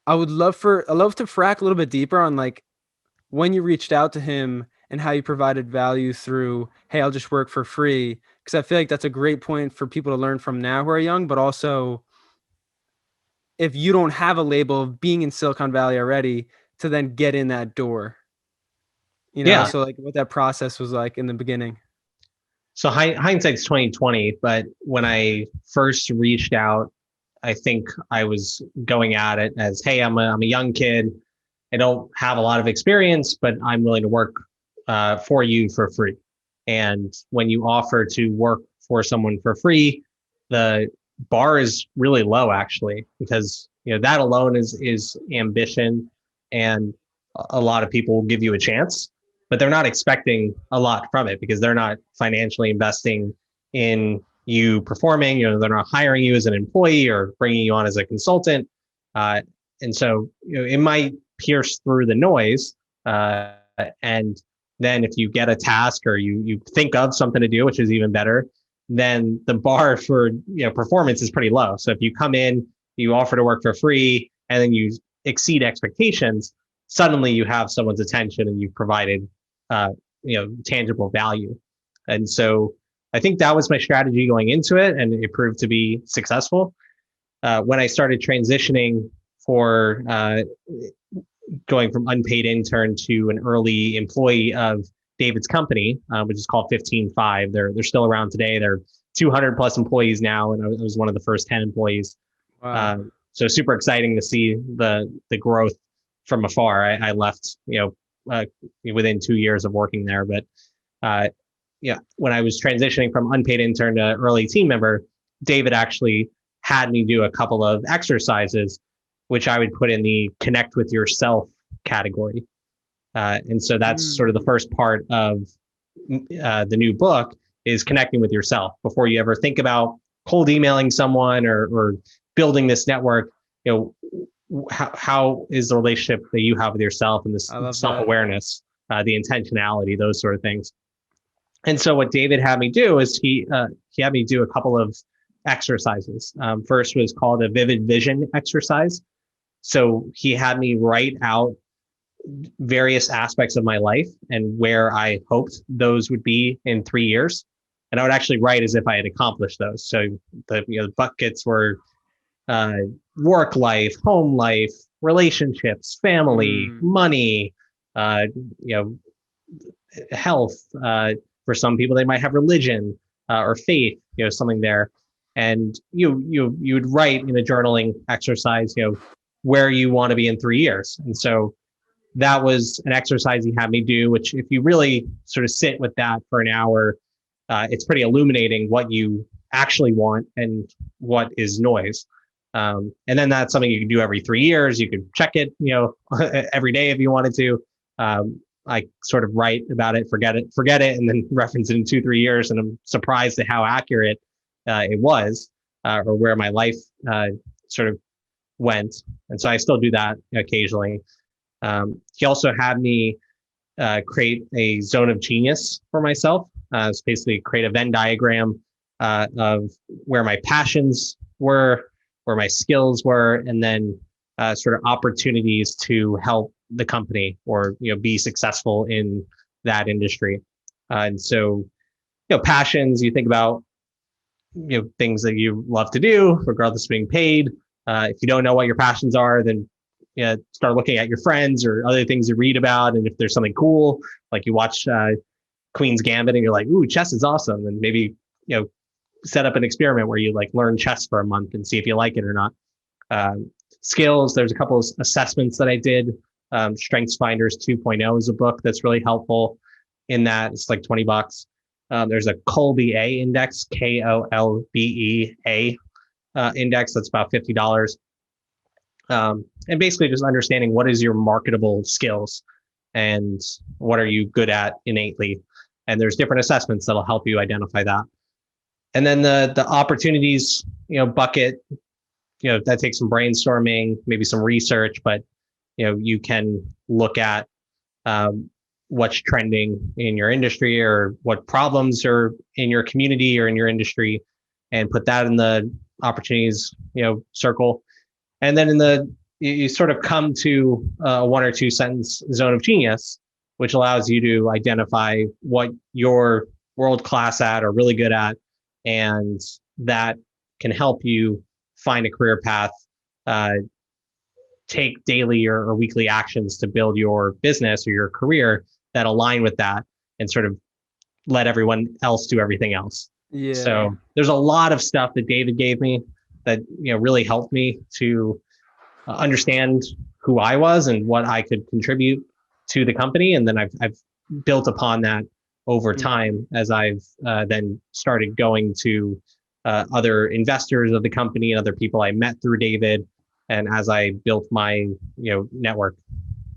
I'd love to frack a little bit deeper on like when you reached out to him and how you provided value through, hey, I'll just work for free. Because I feel like that's a great point for people to learn from now who are young, but also if you don't have a label of being in Silicon Valley already to then get in that door, Yeah. so like what that process was like in the beginning. So hindsight's 2020, but when I first reached out, I think I was going at it as, hey, I'm a young kid. I don't have a lot of experience, but I'm willing to work for you for free. And when you offer to work for someone for free, the bar is really low actually, because that alone is ambition, and a lot of people will give you a chance, but they're not expecting a lot from it because they're not financially investing in you performing. They're not hiring you as an employee or bringing you on as a consultant, uh, and so it might pierce through the noise. And then if you get a task or you think of something to do, which is even better, then the bar for performance is pretty low. So if you come in, you offer to work for free, and then you exceed expectations, suddenly you have someone's attention and you've provided tangible value. And so I think that was my strategy going into it, and it proved to be successful. When I started transitioning for going from unpaid intern to an early employee of David's company, which is called 15Five. They're still around today. They're 200 plus employees now, and I was one of the first 10 employees. Wow. So super exciting to see the growth from afar. I left within 2 years of working there, but when I was transitioning from unpaid intern to early team member, David actually had me do a couple of exercises, which I would put in the connect with yourself category. And so that's sort of the Mm. first part of the new book, is connecting with yourself before you ever think about cold emailing someone or building this network. How is the relationship that you have with yourself, and this I love that. self-awareness, the intentionality, those sort of things. And so what David had me do is he had me do a couple of exercises. First was called a vivid vision exercise. So he had me write out various aspects of my life and where I hoped those would be in 3 years. And I would actually write as if I had accomplished those. So the buckets were uh, work life, home life, relationships, family, Mm. money, uh, you know, health. For some people, they might have religion or faith. Something there, and you would write in a journaling exercise, where you want to be in 3 years. And so that was an exercise he had me do, which if you really sort of sit with that for an hour, it's pretty illuminating what you actually want and what is noise. And then that's something you can do every 3 years. You could check it, every day if you wanted to. I sort of write about it, forget it, and then reference it in 2, 3 years. And I'm surprised at how accurate it was, or where my life sort of went. And so I still do that occasionally. He also had me create a zone of genius for myself. It's basically create a Venn diagram of where my passions were, where my skills were, and then sort of opportunities to help the company or be successful in that industry. And so, passions. You think about things that you love to do, regardless of being paid. If you don't know what your passions are, then start looking at your friends or other things you read about, and if there's something cool, like you watch Queen's Gambit, and you're like, "Ooh, chess is awesome," and maybe set up an experiment where you like learn chess for a month and see if you like it or not. Skills. There's a couple of assessments that I did. Strengths Finders 2.0 is a book that's really helpful in that. It's like $20. There's a Kolbe A index, KOLBEA index, that's about $50. And basically just understanding what is your marketable skills and what are you good at innately. And there's different assessments that'll help you identify that. And then the opportunities, bucket, that takes some brainstorming, maybe some research, but you can look at what's trending in your industry or what problems are in your community or in your industry, and put that in the opportunities circle. And then in the you sort of come to a one or two sentence zone of genius, which allows you to identify what you're world class at or really good at, and that can help you find a career path, uh, take daily or weekly actions to build your business or your career that align with that, and sort of let everyone else do everything else. Yeah. So there's a lot of stuff that David gave me that really helped me to understand who I was and what I could contribute to the company, and then I've built upon that over Mm. time as I've then started going to other investors of the company and other people I met through David, and as I built my network.